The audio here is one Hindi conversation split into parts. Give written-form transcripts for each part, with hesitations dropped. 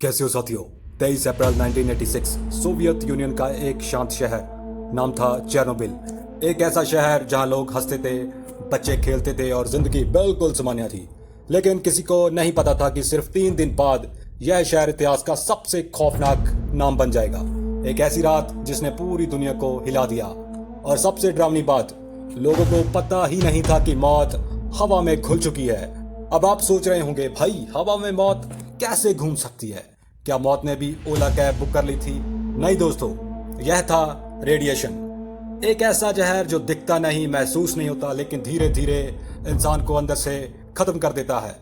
कैसे हो साथियों। 23 अप्रैल 1986 सोवियत यूनियन का एक शांत शहर, नाम था चेरनोबिल। एक ऐसा शहर जहां लोग हंसते थे, बच्चे खेलते थे और जिंदगी बिल्कुल सामान्य थी। लेकिन किसी को नहीं पता था कि सिर्फ 3 दिन बाद यह शहर इतिहास का सबसे खौफनाक नाम बन जाएगा। एक ऐसी रात जिसने पूरी दुनिया को हिला दिया। और सबसे डरावनी बात, लोगों को पता ही नहीं था कि मौत हवा में घुल चुकी है। अब आप सोच रहे होंगे, भाई हवा में मौत कैसे घूम सकती है? क्या मौत ने भी ओला कैब बुक कर ली थी? नहीं दोस्तों, यह था रेडिएशन। एक ऐसा जहर जो दिखता नहीं, महसूस नहीं होता, लेकिन धीरे धीरे इंसान को अंदर से खत्म कर देता है।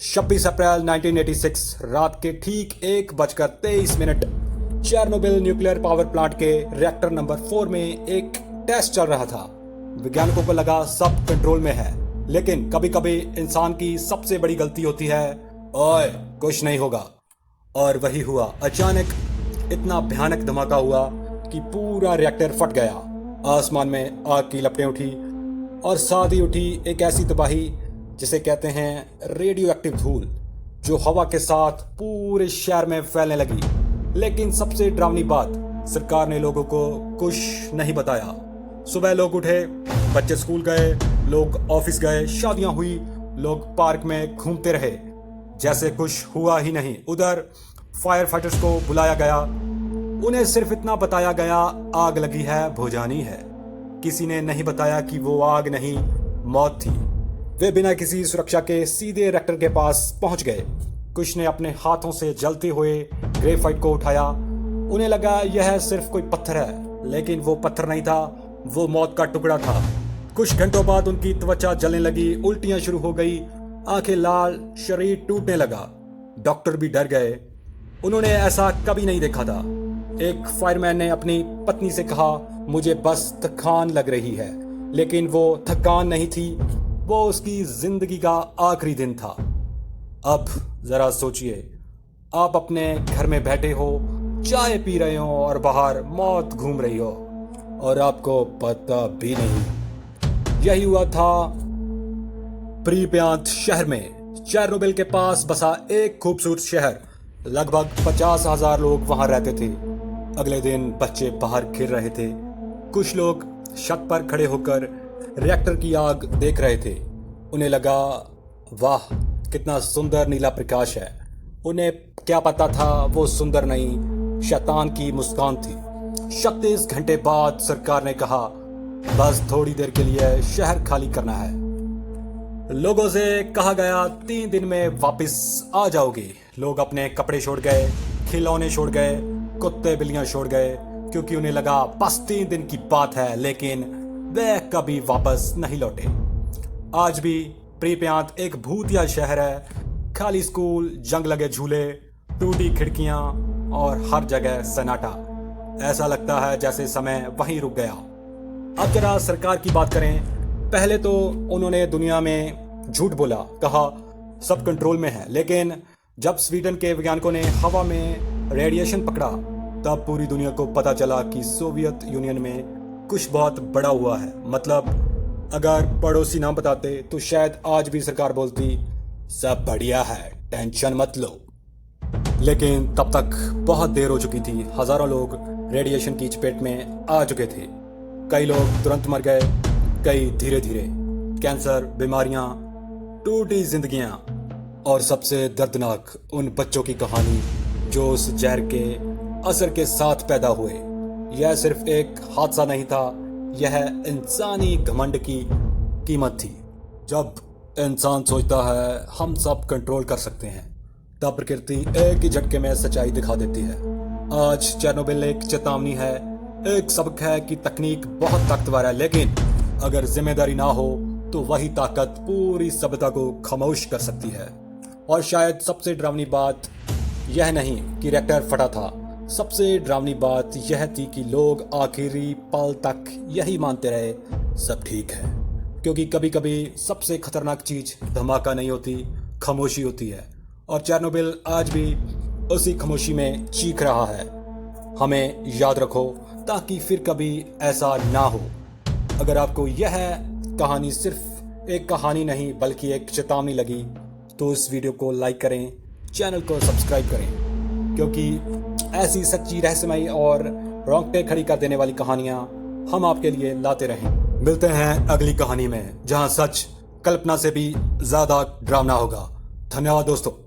26 अप्रैल 1986 रात के ठीक 1:23 चेरनोबिल न्यूक्लियर पावर प्लांट के रिएक्टर नंबर 4 में एक टेस्ट चल रहा था। वैज्ञानिकों को लगा सब कंट्रोल में है, लेकिन कभी कभी इंसान की सबसे बड़ी गलती होती है, ओए कुछ नहीं होगा। और वही हुआ। अचानक इतना भयानक धमाका हुआ कि पूरा रिएक्टर फट गया। आसमान में आग की लपटें उठी और साथ ही उठी एक ऐसी तबाही जिसे कहते हैं रेडियो एक्टिव धूल, जो हवा के साथ पूरे शहर में फैलने लगी। लेकिन सबसे डरावनी बात, सरकार ने लोगों को कुछ नहीं बताया। सुबह लोग उठे, बच्चे स्कूल गए, लोग ऑफिस गए, शादियां हुई, लोग पार्क में घूमते रहे जैसे कुछ हुआ ही नहीं। उधर फायर फाइटर्स को बुलाया गया, उन्हें सिर्फ इतना बताया गया, आग लगी है, बुझानी है। किसी ने नहीं बताया कि वो आग नहीं, मौत थी। वे बिना किसी सुरक्षा के सीधे रिएक्टर के पास पहुंच गए। कुछ ने अपने हाथों से जलते हुए ग्रेफाइट को उठाया। उन्हें लगा यह सिर्फ कोई पत्थर है, लेकिन वो पत्थर नहीं था, वो मौत का टुकड़ा था। कुछ घंटों बाद उनकी त्वचा जलने लगी, उल्टियां शुरू हो गई, आंखें लाल, शरीर टूटने लगा। डॉक्टर भी डर गए, उन्होंने ऐसा कभी नहीं देखा था। एक फायरमैन ने अपनी पत्नी से कहा, मुझे बस थकान लग रही है। लेकिन वो थकान नहीं थी, वो उसकी जिंदगी का आखिरी दिन था। अब जरा सोचिए, आप अपने घर में बैठे हो, चाय पी रहे हो और बाहर मौत घूम रही हो और आपको पता भी नहीं। यही हुआ था प्रीप्यांत शहर में। चेरनोबिल के पास बसा एक खूबसूरत शहर। लगभग 50,000 लोग वहां रहते थे। अगले दिन बच्चे बाहर खेल रहे थे, कुछ लोग छत पर खड़े होकर रिएक्टर की आग देख रहे थे। उन्हें लगा, वाह कितना सुंदर नीला प्रकाश है। उन्हें क्या पता था वो सुंदर नहीं, शैतान की मुस्कान थी। 36 घंटे बाद सरकार ने कहा, बस थोड़ी देर के लिए शहर खाली करना है। लोगों से कहा गया 3 दिन में वापस आ जाओगे। लोग अपने कपड़े छोड़ गए, खिलौने छोड़ गए, कुत्ते बिल्लियां छोड़ गए, क्योंकि उन्हें लगा बस 3 दिन की बात है। लेकिन वे कभी वापस नहीं लौटे। आज भी प्रीप्यांत एक भूतिया शहर है। खाली स्कूल, जंग लगे झूले, टूटी खिड़कियां और हर जगह सन्नाटा। ऐसा लगता है जैसे समय वहीं रुक गया। अब जरा सरकार की बात करें। पहले तो उन्होंने दुनिया में झूठ बोला, कहा सब कंट्रोल में है। लेकिन जब स्वीडन के वैज्ञानिकों ने हवा में रेडिएशन पकड़ा, तब पूरी दुनिया को पता चला कि सोवियत यूनियन में कुछ बहुत बड़ा हुआ है। मतलब अगर पड़ोसी ना बताते तो शायद आज भी सरकार बोलती, सब बढ़िया है, टेंशन मत लो। लेकिन तब तक बहुत देर हो चुकी थी। हजारों लोग रेडिएशन की चपेट में आ चुके थे। कई लोग तुरंत मर गए, कई धीरे धीरे। कैंसर, बीमारियां, टूटी जिंदगियां और सबसे दर्दनाक उन बच्चों की कहानी जो उस जहर के असर के साथ पैदा हुए। यह सिर्फ एक हादसा नहीं था, यह इंसानी घमंड की कीमत थी। जब इंसान सोचता है हम सब कंट्रोल कर सकते हैं, तब प्रकृति एक ही झटके में सच्चाई दिखा देती है। आज चेरनोबिल एक चेतावनी है, एक सबक है कि तकनीक बहुत ताकतवर है, लेकिन अगर जिम्मेदारी ना हो तो वही ताकत पूरी सभ्यता को खामोश कर सकती है। और शायद सबसे डरावनी बात यह नहीं कि रिएक्टर फटा था, सबसे डरावनी बात यह थी कि लोग आखिरी पल तक यही मानते रहे, सब ठीक है। क्योंकि कभी कभी सबसे खतरनाक चीज धमाका नहीं होती, खामोशी होती है। और चेरनोबिल आज भी उसी खामोशी में चीख रहा है। हमें याद रखो ताकि फिर कभी ऐसा ना हो। अगर आपको यह कहानी सिर्फ एक कहानी नहीं बल्कि एक चेतावनी लगी, तो इस वीडियो को लाइक करें, चैनल को सब्सक्राइब करें। क्योंकि ऐसी सच्ची, रहस्यमयी और रोंगटे खड़ी कर देने वाली कहानियां हम आपके लिए लाते रहें। मिलते हैं अगली कहानी में, जहां सच कल्पना से भी ज्यादा डरावना होगा। धन्यवाद दोस्तों।